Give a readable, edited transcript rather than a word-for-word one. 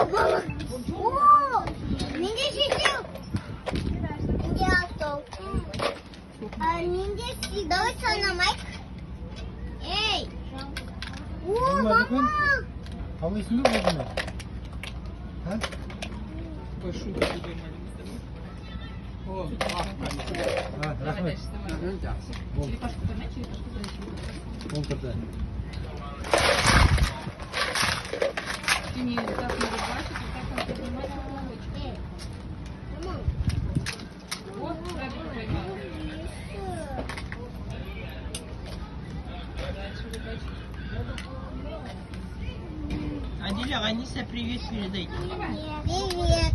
О, менде шешеу. Менде алтау. Менде давай санамайық. Ей. О, мама. Қалайсың ба өзіңе? Ә? О, Рахмет. Болды. Отырды. Ты не так не рыбачишь, и так он поднимает молочко. Вот, правильно поймал. Дальше рыбачишь. Адиля, Аниса, привет передайте. Привет.